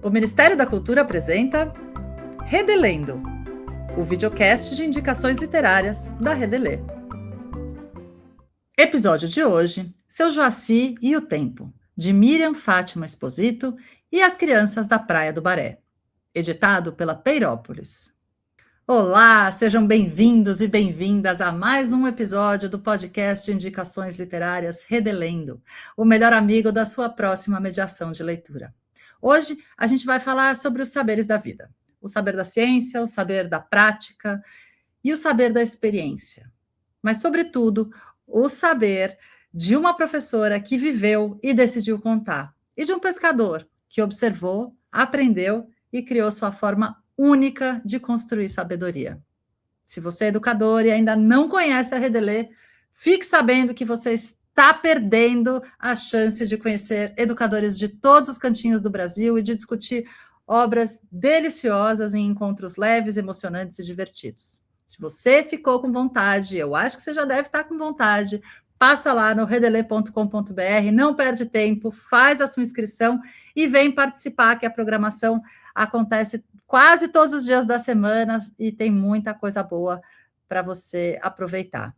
O Ministério da Cultura apresenta Redelendo, o videocast de indicações literárias da Redelê. Episódio de hoje, Seu Joaci e o Tempo, de Miriam Fátima Esposito e as Crianças da Praia do Baré, editado pela Peirópolis. Olá, sejam bem-vindos e bem-vindas a mais um episódio do podcast de indicações literárias Redelendo, o melhor amigo da sua próxima mediação de leitura. Hoje a gente vai falar sobre os saberes da vida, o saber da ciência, o saber da prática e o saber da experiência, mas, sobretudo, o saber de uma professora que viveu e decidiu contar, e de um pescador que observou, aprendeu e criou sua forma única de construir sabedoria. Se você é educador e ainda não conhece a Redelê, fique sabendo que você está perdendo a chance de conhecer educadores de todos os cantinhos do Brasil e de discutir obras deliciosas em encontros leves, emocionantes e divertidos. Se você ficou com vontade, eu acho que você já deve estar com vontade, passa lá no redelê.com.br, não perde tempo, faz a sua inscrição e vem participar, que a programação acontece quase todos os dias da semana e tem muita coisa boa para você aproveitar.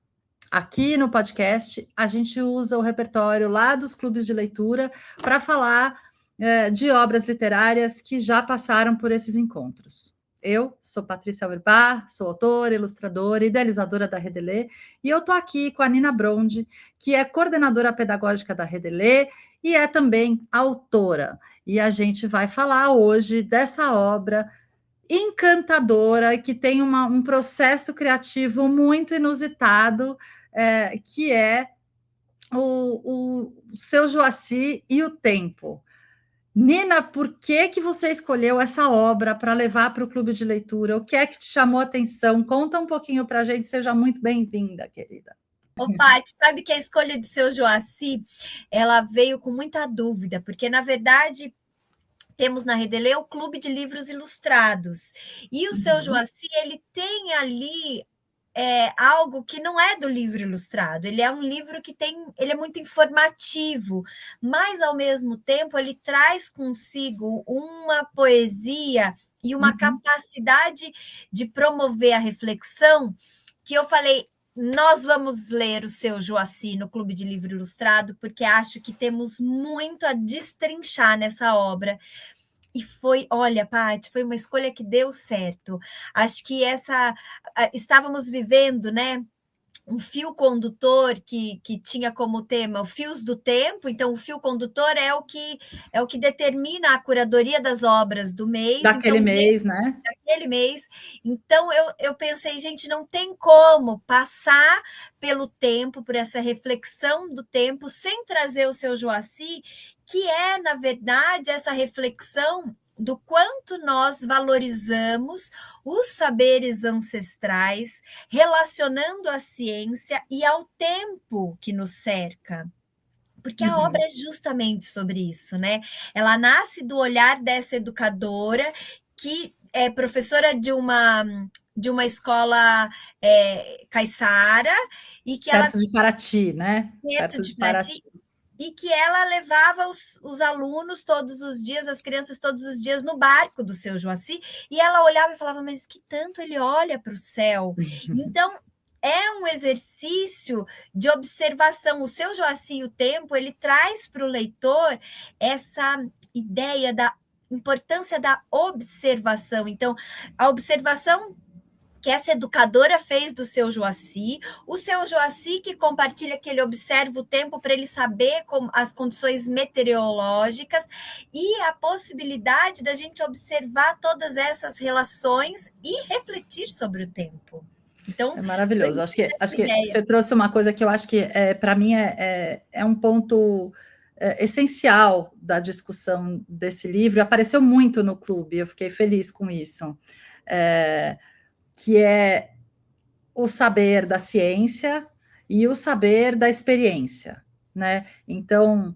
Aqui no podcast, a gente usa o repertório lá dos clubes de leitura para falar de obras literárias que já passaram por esses encontros. Eu sou Patrícia Urbach, sou autora, ilustradora e idealizadora da Redelê, e eu estou aqui com a Nina Brondi, que é coordenadora pedagógica da Redelê e é também autora. E a gente vai falar hoje dessa obra encantadora, que tem um processo criativo muito inusitado, que é o Seu Joaci e o Tempo. Nina, por que você escolheu essa obra para levar para o clube de leitura? O que é que te chamou a atenção? Conta um pouquinho para a gente, seja muito bem-vinda, querida. Ô, Paty, sabe que a escolha de Seu Joaci, ela veio com muita dúvida, porque, na verdade, temos na Redelê o Clube de Livros Ilustrados, e o Seu Joaci, ele tem ali algo que não é do livro ilustrado, ele é um livro que ele é muito informativo, mas, ao mesmo tempo, ele traz consigo uma poesia e uma capacidade de promover a reflexão, que eu falei, nós vamos ler o Seu Joaci no Clube de Livro Ilustrado, porque acho que temos muito a destrinchar nessa obra. E foi, olha, Paty, foi uma escolha que deu certo. Acho que estávamos vivendo, né, um fio condutor que tinha como tema o Fios do Tempo, então o fio condutor é o que determina a curadoria das obras do mês. Daquele então, mês, né? Daquele mês. Então, eu pensei, gente, não tem como passar pelo tempo, por essa reflexão do tempo, sem trazer o Seu Joaci, que é, na verdade, essa reflexão do quanto nós valorizamos os saberes ancestrais, relacionando a ciência e ao tempo que nos cerca. Porque a obra é justamente sobre isso, né? Ela nasce do olhar dessa educadora que é professora de uma escola caiçara e que perto de Paraty, né? Perto de Paraty. E que ela levava os alunos todos os dias, as crianças todos os dias no barco do Seu Joaci, e ela olhava e falava, mas que tanto ele olha para o céu. Então, é um exercício de observação. O Seu Joaci e o Tempo, ele traz para o leitor essa ideia da importância da observação. Então, a observação que essa educadora fez do Seu Joaci, o Seu Joaci que compartilha, que ele observa o tempo para ele saber as condições meteorológicas e a possibilidade da gente observar todas essas relações e refletir sobre o tempo. Então, é maravilhoso. Acho que você trouxe uma coisa que eu acho que, para mim, é um ponto essencial da discussão desse livro. Apareceu muito no clube, eu fiquei feliz com isso. Que é o saber da ciência e o saber da experiência, né? Então,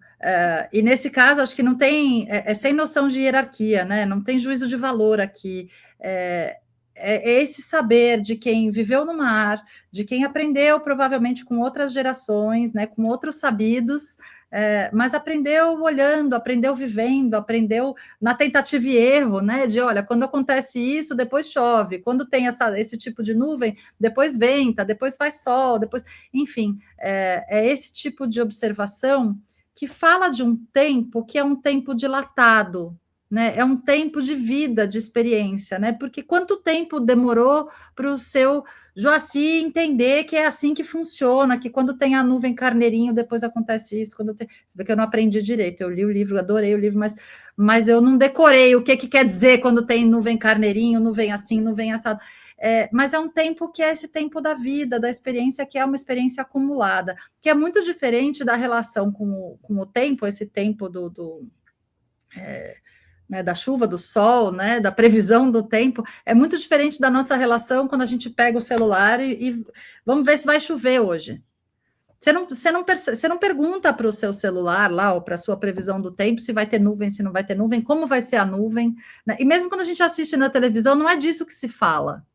e nesse caso, acho que não tem, sem noção de hierarquia, né? Não tem juízo de valor aqui. É esse saber de quem viveu no mar, de quem aprendeu provavelmente com outras gerações, né? Com outros sabidos, mas aprendeu olhando, aprendeu vivendo, aprendeu na tentativa e erro, né? De olha, quando acontece isso, depois chove, quando tem esse tipo de nuvem, depois venta, depois faz sol, depois, enfim, é esse tipo de observação que fala de um tempo que é um tempo dilatado, né? É um tempo de vida, de experiência, né? Porque quanto tempo demorou para o seu Joaci entender que é assim que funciona, que quando tem a nuvem carneirinho, depois acontece isso, quando tem... Você vê que eu não aprendi direito, eu li o livro, adorei o livro, mas eu não decorei o que quer dizer quando tem nuvem carneirinho, nuvem assim, nuvem assado. Mas é um tempo que é esse tempo da vida, da experiência, que é uma experiência acumulada, que é muito diferente da relação com o tempo, esse tempo né, da chuva, do sol, né, da previsão do tempo, é muito diferente da nossa relação quando a gente pega o celular e vamos ver se vai chover hoje. Você não pergunta para o seu celular lá, ou para a sua previsão do tempo, se vai ter nuvem, se não vai ter nuvem, como vai ser a nuvem, né? E mesmo quando a gente assiste na televisão, não é disso que se fala.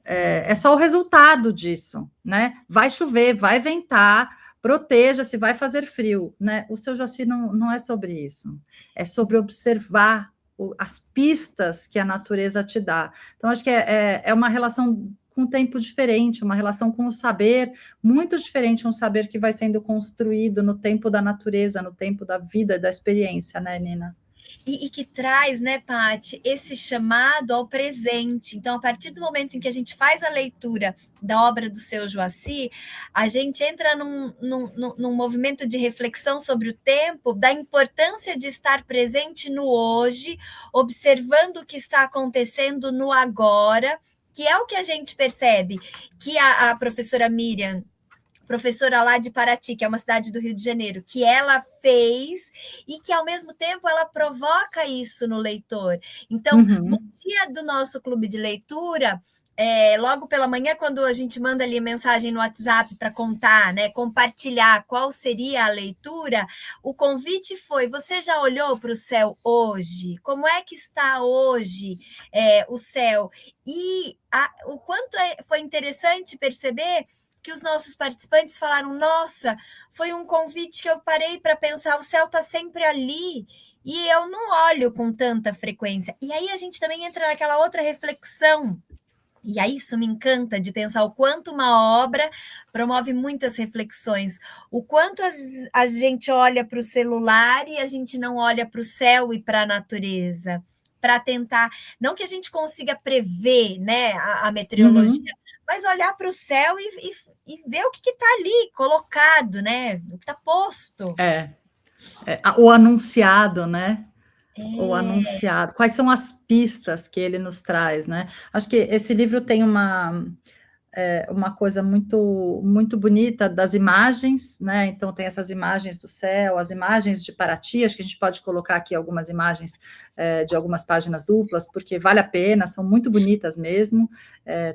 É só o resultado disso, né? Vai chover, vai ventar, proteja-se, vai fazer frio, né? O seu Joaci não é sobre isso, é sobre observar as pistas que a natureza te dá. Então, acho que é uma relação com um tempo diferente, uma relação com o saber muito diferente, um saber que vai sendo construído no tempo da natureza, no tempo da vida, da experiência, né, Nina? E que traz, né, Paty, esse chamado ao presente. Então, a partir do momento em que a gente faz a leitura da obra do seu Joaci, a gente entra num movimento de reflexão sobre o tempo, da importância de estar presente no hoje, observando o que está acontecendo no agora, que é o que a gente percebe que a professora Miriam, professora lá de Paraty, que é uma cidade do Rio de Janeiro, que ela fez e que, ao mesmo tempo, ela provoca isso no leitor. Então, no dia do nosso clube de leitura, logo pela manhã, quando a gente manda ali mensagem no WhatsApp para contar, né, compartilhar qual seria a leitura, o convite foi: você já olhou para o céu hoje? Como é que está hoje o céu? E o quanto foi interessante perceber que os nossos participantes falaram: nossa, foi um convite que eu parei para pensar, o céu está sempre ali e eu não olho com tanta frequência. E aí a gente também entra naquela outra reflexão, e aí isso me encanta, de pensar o quanto uma obra promove muitas reflexões, o quanto a gente olha para o celular e a gente não olha para o céu e para a natureza, para tentar, não que a gente consiga prever, né, a meteorologia, mas olhar para o céu e ver o que está ali colocado, né? O que está posto. O anunciado, né? O anunciado. Quais são as pistas que ele nos traz, né? Acho que esse livro tem uma coisa muito, muito bonita das imagens, né? Então, tem essas imagens do céu, as imagens de Paraty, acho que a gente pode colocar aqui algumas imagens de algumas páginas duplas, porque vale a pena, são muito bonitas mesmo,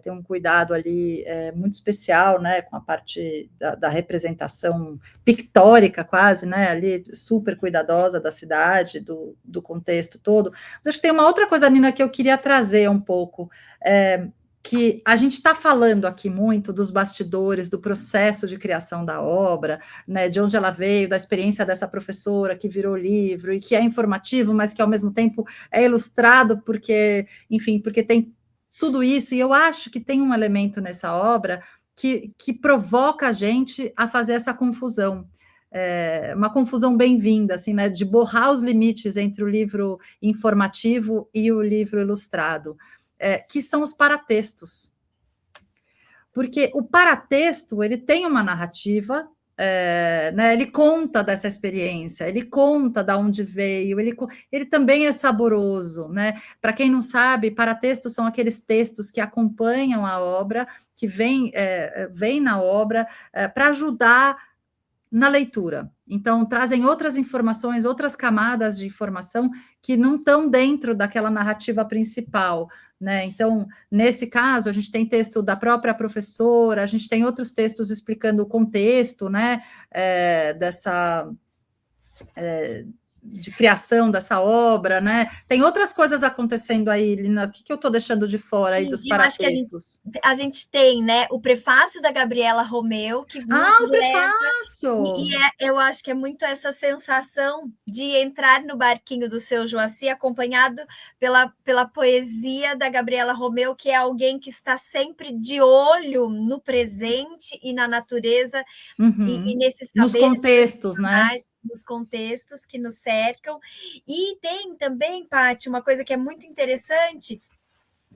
tem um cuidado ali muito especial, né? Com a parte da representação pictórica, quase, né? Ali, super cuidadosa da cidade, do contexto todo. Mas acho que tem uma outra coisa, Nina, que eu queria trazer um pouco, que a gente está falando aqui muito dos bastidores, do processo de criação da obra, né, de onde ela veio, da experiência dessa professora que virou livro e que é informativo, mas que ao mesmo tempo é ilustrado, porque, enfim, porque tem tudo isso, e eu acho que tem um elemento nessa obra que provoca a gente a fazer essa confusão. Uma confusão bem-vinda, assim, né, de borrar os limites entre o livro informativo e o livro ilustrado. Que são os paratextos. Porque o paratexto, ele tem uma narrativa, né, ele conta dessa experiência, ele conta de onde veio, ele também é saboroso, né? Para quem não sabe, paratextos são aqueles textos que acompanham a obra, que vêm na obra para ajudar na leitura. Então, trazem outras informações, outras camadas de informação que não estão dentro daquela narrativa principal, né? Então, nesse caso, a gente tem texto da própria professora, a gente tem outros textos explicando o contexto, né, de criação dessa obra, né? Tem outras coisas acontecendo aí, Lina. O que eu estou deixando de fora aí dos eu acho que paratextos? a gente tem, né, o prefácio da Gabriela Romeu, que nos O leva. prefácio! Eu acho que é muito essa sensação de entrar no barquinho do seu Joaci, acompanhado pela poesia da Gabriela Romeu, que é alguém que está sempre de olho no presente e na natureza, e nesses Nos saberes contextos, né? nos contextos que nos cercam. E tem também, Paty, uma coisa que é muito interessante,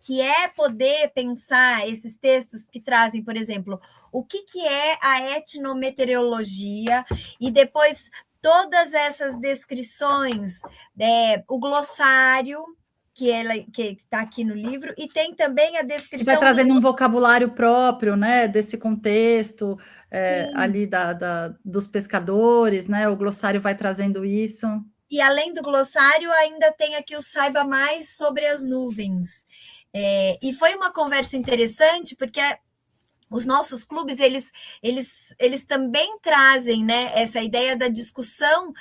que é poder pensar esses textos que trazem, por exemplo, o que é a etnometeorologia, e depois todas essas descrições, o glossário, que está aqui no livro, e tem também a descrição... Que vai trazendo um vocabulário próprio, né, desse contexto, ali dos pescadores, né, o glossário vai trazendo isso. E além do glossário, ainda tem aqui o Saiba Mais sobre as Nuvens. E foi uma conversa interessante, porque os nossos clubes, eles também trazem, né, essa ideia da discussão,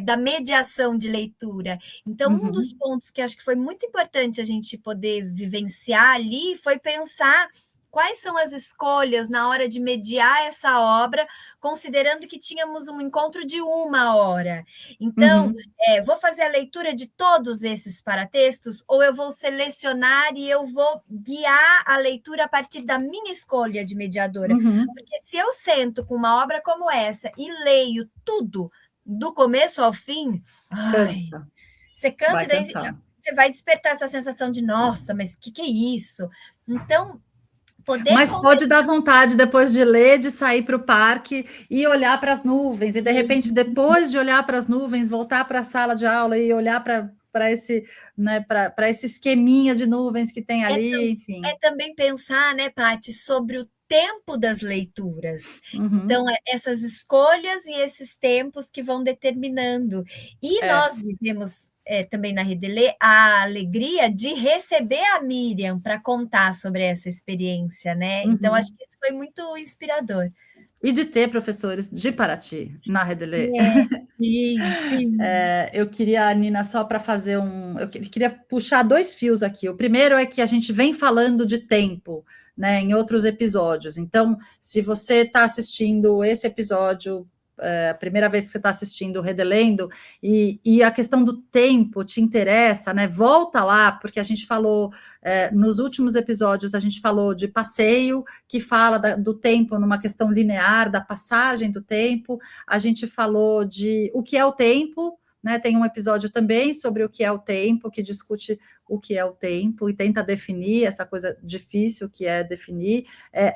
da mediação de leitura. Então, um dos pontos que acho que foi muito importante a gente poder vivenciar ali foi pensar quais são as escolhas na hora de mediar essa obra, considerando que tínhamos um encontro de 1 hora. Então, vou fazer a leitura de todos esses paratextos, ou eu vou selecionar e eu vou guiar a leitura a partir da minha escolha de mediadora? Porque se eu sento com uma obra como essa e leio tudo, do começo ao fim, você cansa, e daí você vai despertar essa sensação de, nossa, mas o que é isso? Então... Mas pode dar vontade, depois de ler, de sair para o parque e olhar para as nuvens, e de repente, depois de olhar para as nuvens, voltar para a sala de aula e olhar para esse, né, para esse esqueminha de nuvens que tem ali, enfim. É também pensar, né, Paty, sobre o tempo das leituras. Então, essas escolhas e esses tempos que vão determinando. E nós vivemos também na Redelê a alegria de receber a Miriam para contar sobre essa experiência, né? Então, acho que isso foi muito inspirador. E de ter professores de Paraty na Redelê. Sim. Eu queria, Nina, só para fazer eu queria puxar 2 fios aqui. O primeiro é que a gente vem falando de tempo, né, em outros episódios. Então, se você está assistindo esse episódio, a primeira vez que você está assistindo Redelendo, e a questão do tempo te interessa, né? Volta lá, porque a gente falou, nos últimos episódios, a gente falou de passeio, que fala do tempo numa questão linear, da passagem do tempo. A gente falou de o que é o tempo, né? Tem um episódio também sobre o que é o tempo, que discute o que é o tempo e tenta definir essa coisa difícil que é definir.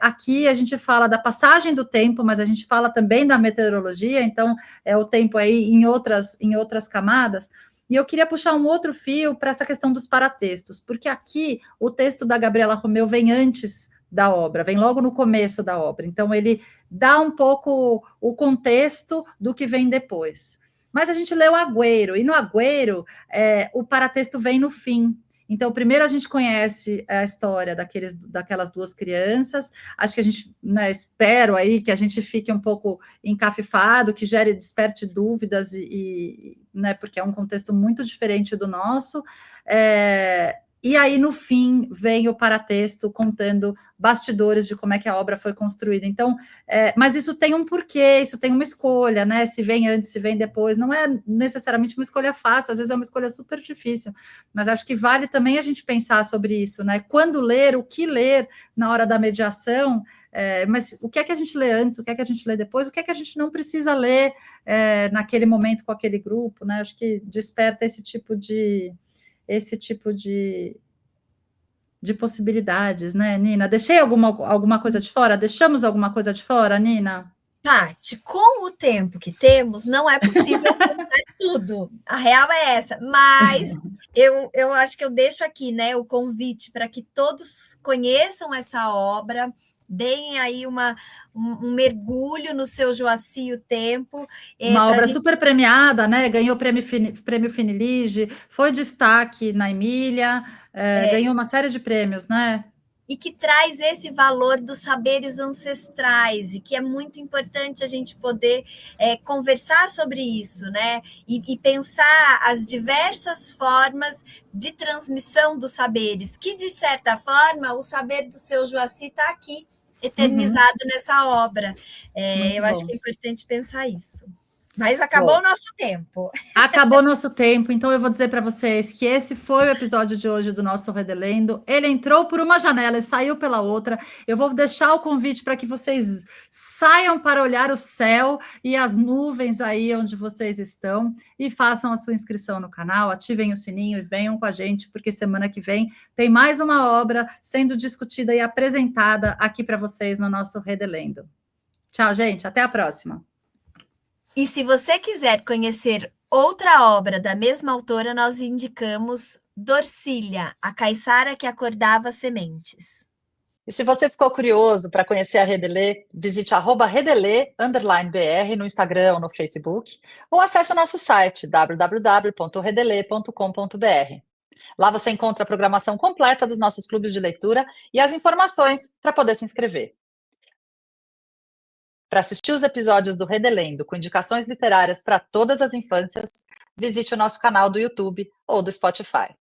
Aqui a gente fala da passagem do tempo, mas a gente fala também da meteorologia, então é o tempo aí em outras camadas. E eu queria puxar um outro fio para essa questão dos paratextos, porque aqui o texto da Gabriela Romeu vem antes da obra, vem logo no começo da obra, então ele dá um pouco o contexto do que vem depois. Mas a gente lê o Agüero, e no Agüero o paratexto vem no fim. Então, primeiro a gente conhece a história daquelas 2 crianças, acho que a gente, né, espero aí que a gente fique um pouco encafifado, que desperte dúvidas, né, porque é um contexto muito diferente do nosso, e aí, no fim, vem o paratexto contando bastidores de como é que a obra foi construída. Então, mas isso tem um porquê, isso tem uma escolha, né? Se vem antes, se vem depois, não é necessariamente uma escolha fácil, às vezes é uma escolha super difícil, mas acho que vale também a gente pensar sobre isso, né? Quando ler, o que ler na hora da mediação, mas o que é que a gente lê antes, o que é que a gente lê depois, o que é que a gente não precisa ler naquele momento com aquele grupo, né? Acho que desperta esse tipo de possibilidades, né, Nina? Deixei alguma coisa de fora? Deixamos alguma coisa de fora, Nina? Paty, com o tempo que temos, não é possível contar tudo. A real é essa. Mas eu acho que eu deixo aqui, né, o convite para que todos conheçam essa obra, deem aí um mergulho no seu Joaci o Tempo. Uma obra super premiada, né? Ganhou prêmio Finilige, foi destaque na Emília, ganhou uma série de prêmios, né? e que traz esse valor dos saberes ancestrais, e que é muito importante a gente poder conversar sobre isso, né? E pensar as diversas formas de transmissão dos saberes, que, de certa forma, o saber do seu Joaci está aqui, eternizado nessa obra. Eu acho que é importante pensar isso. Mas acabou o nosso tempo. Acabou nosso tempo, então eu vou dizer para vocês que esse foi o episódio de hoje do nosso Redelendo. Ele entrou por uma janela e saiu pela outra. Eu vou deixar o convite para que vocês saiam para olhar o céu e as nuvens aí onde vocês estão e façam a sua inscrição no canal, ativem o sininho e venham com a gente, porque semana que vem tem mais uma obra sendo discutida e apresentada aqui para vocês no nosso Redelendo. Tchau, gente. Até a próxima. E se você quiser conhecer outra obra da mesma autora, nós indicamos Dorcília, a caiçara que acordava sementes. E se você ficou curioso para conhecer a Redelê, visite @redelê_br no Instagram ou no Facebook, ou acesse o nosso site www.redelê.com.br. Lá você encontra a programação completa dos nossos clubes de leitura e as informações para poder se inscrever. Para assistir os episódios do Redelendo com indicações literárias para todas as infâncias, visite o nosso canal do YouTube ou do Spotify.